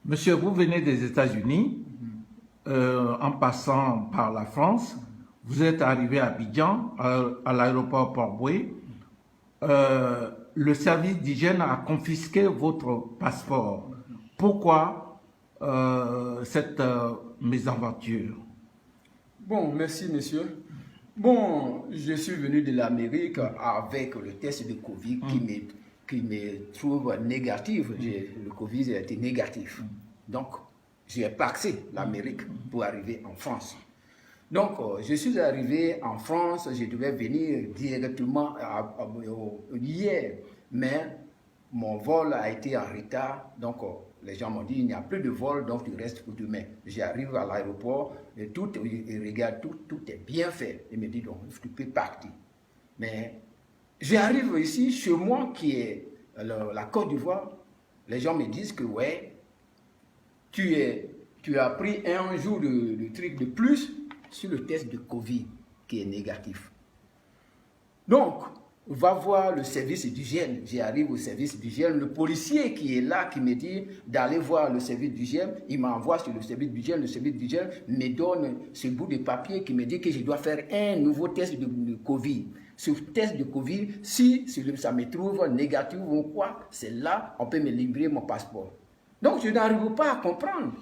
Monsieur, vous venez des États-Unis, en passant par la France, vous êtes arrivé à Abidjan, à l'aéroport Port-Boué. Le service d'hygiène a confisqué votre passeport. Pourquoi cette mésaventure? Bon, merci monsieur. Bon, je suis venu de l'Amérique avec le test de Covid qui me trouve négatif. Le Covid a été négatif. Donc, je n'ai pas accès l'Amérique pour arriver en France. Donc, je suis arrivé en France, je devais venir directement hier, mais mon vol a été en retard, donc les gens m'ont dit il n'y a plus de vol, donc tu restes pour demain. J'arrive à l'aéroport, et ils regardent, tout est bien fait. Ils me disent donc tu peux partir. Mais j'arrive ici, chez moi qui est la Côte d'Ivoire, les gens me disent que ouais, tu as pris un jour de truc de plus sur le test de Covid qui est négatif. Donc, va voir le service d'hygiène. J'arrive au service d'hygiène. Le policier qui est là, qui me dit d'aller voir le service d'hygiène, il m'envoie sur le service d'hygiène. Le service d'hygiène me donne ce bout de papier qui me dit que je dois faire un nouveau test de Covid. Ce test de Covid, si ça me trouve négatif ou quoi, c'est là, on peut me livrer mon passeport. Donc, je n'arrive pas à comprendre.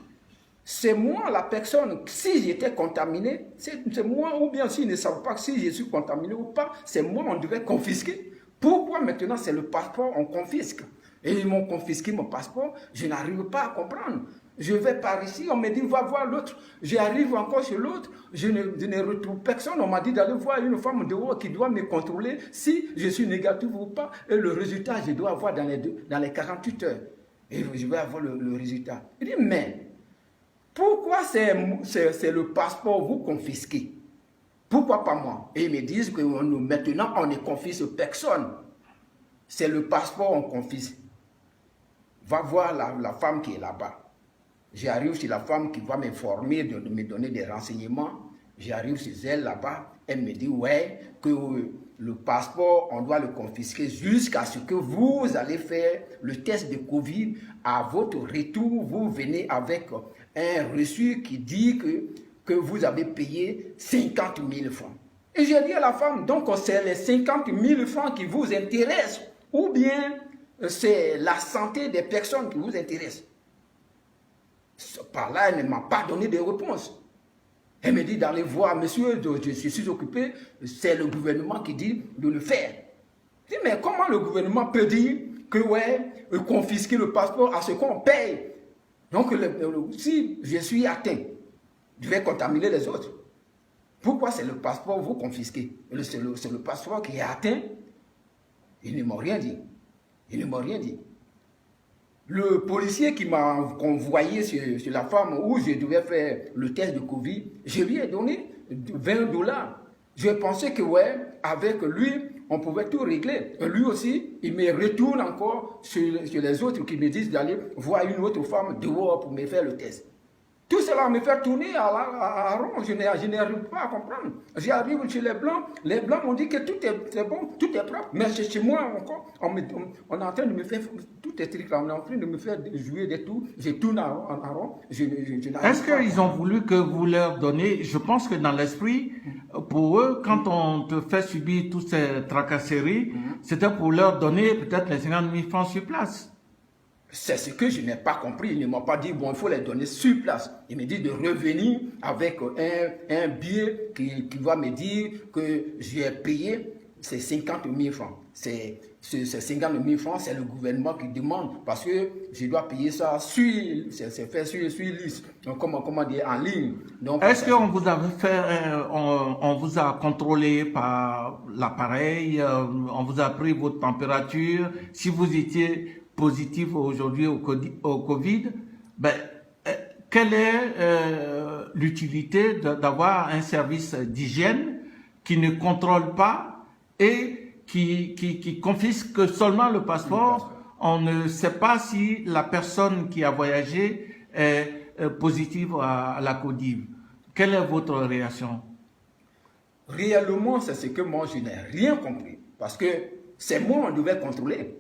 C'est moi la personne, si j'étais contaminé, c'est moi, ou bien s'ils ne savent pas si je suis contaminé ou pas, c'est moi, on devait confisquer. Pourquoi maintenant c'est le passeport, on confisque? Et ils m'ont confisqué mon passeport, je n'arrive pas à comprendre. Je vais par ici, on me dit va voir l'autre. J'arrive encore chez l'autre, je ne retrouve personne. On m'a dit d'aller voir une femme dehors qui doit me contrôler si je suis négatif ou pas. Et le résultat, je dois avoir dans les 48 heures. Et je vais avoir le résultat. Il dit mais pourquoi c'est le passeport vous confisquez? Pourquoi pas moi? Et ils me disent que maintenant on ne confisque personne. C'est le passeport on confisque. Va voir la femme qui est là-bas. J'arrive chez la femme qui va m'informer, de me donner des renseignements. J'arrive chez elle là-bas. Elle me dit ouais, que le passeport, on doit le confisquer jusqu'à ce que vous allez faire le test de Covid. À votre retour, vous venez avec un reçu qui dit que vous avez payé 50 000 francs. Et j'ai dit à la femme, donc c'est les 50 000 francs qui vous intéressent ou bien c'est la santé des personnes qui vous intéressent. Par là, elle ne m'a pas donné de réponse. Elle me dit d'aller voir, monsieur, je suis occupé, c'est le gouvernement qui dit de le faire. Je dis, mais comment le gouvernement peut dire que, ouais, confisquer le passeport à ce qu'on paye? Donc, si je suis atteint, je vais contaminer les autres. Pourquoi c'est le passeport vous confisquez? C'est le passeport qui est atteint. Ils ne m'ont rien dit. Ils ne m'ont rien dit. Le policier qui m'a envoyé sur la femme où je devais faire le test de Covid, je lui ai donné 20 $. Je pensais que, ouais, avec lui, on pouvait tout régler. Et lui aussi, il me retourne encore sur les autres qui me disent d'aller voir une autre femme dehors pour me faire le test. Tout cela me fait tourner à rond, je n'arrive pas à comprendre. J'arrive chez les Blancs m'ont dit que tout est bon, tout est propre. Mais chez moi encore, on est en train de me faire, tout est truc là, on est en train de me faire jouer des tours, je tourne en rond, Est-ce qu'ils ont voulu que vous leur donniez, je pense que dans l'esprit, pour eux, quand on te fait subir toutes ces tracasseries, c'était pour leur donner peut-être les 50 000 francs sur place. C'est ce que je n'ai pas compris. Ils ne m'ont pas dit, bon, il faut les donner sur place. Ils me disent de revenir avec un billet qui va me dire que j'ai payé ces 50 000 francs. Ces 50 000 francs, c'est le gouvernement qui demande parce que je dois payer ça c'est fait sur liste. Donc, comment dire, en ligne. Est-ce qu'on vous avait fait, on vous a contrôlé par l'appareil, on vous a pris votre température, si vous étiez positif aujourd'hui au Covid, ben, quelle est l'utilité d'avoir un service d'hygiène qui ne contrôle pas et qui confisque seulement le passeport? On ne sait pas si la personne qui a voyagé est positive à la Covid. Quelle est votre réaction? Réellement, c'est ce que moi, je n'ai rien compris. Parce que c'est moi, on devait contrôler.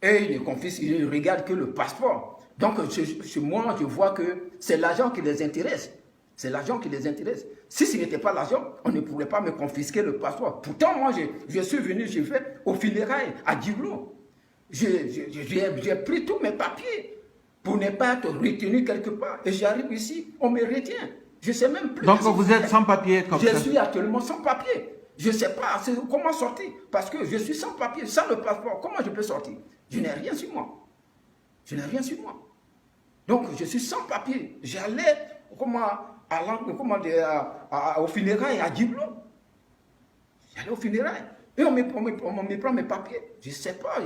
Et ils ne confisquent, ils ne regardent que le passeport. Donc, chez moi, je vois que c'est l'argent qui les intéresse. C'est l'argent qui les intéresse. Si ce n'était pas l'argent, on ne pourrait pas me confisquer le passeport. Pourtant, moi, je suis venu, j'ai fait aux funérailles à Djiblo. J'ai pris tous mes papiers pour ne pas être retenu quelque part. Et j'arrive ici, on me retient. Je ne sais même plus. Donc, vous êtes sans papier comme ça? Je suis actuellement sans papier. Je ne sais pas comment sortir. Parce que je suis sans papier, sans le passeport. Comment je peux sortir? Je n'ai rien sur moi. Je n'ai rien sur moi. Donc, je suis sans papier. J'allais au funérailles à Djiblo. J'allais au funérailles. Et on me prend mes papiers. Je ne sais pas,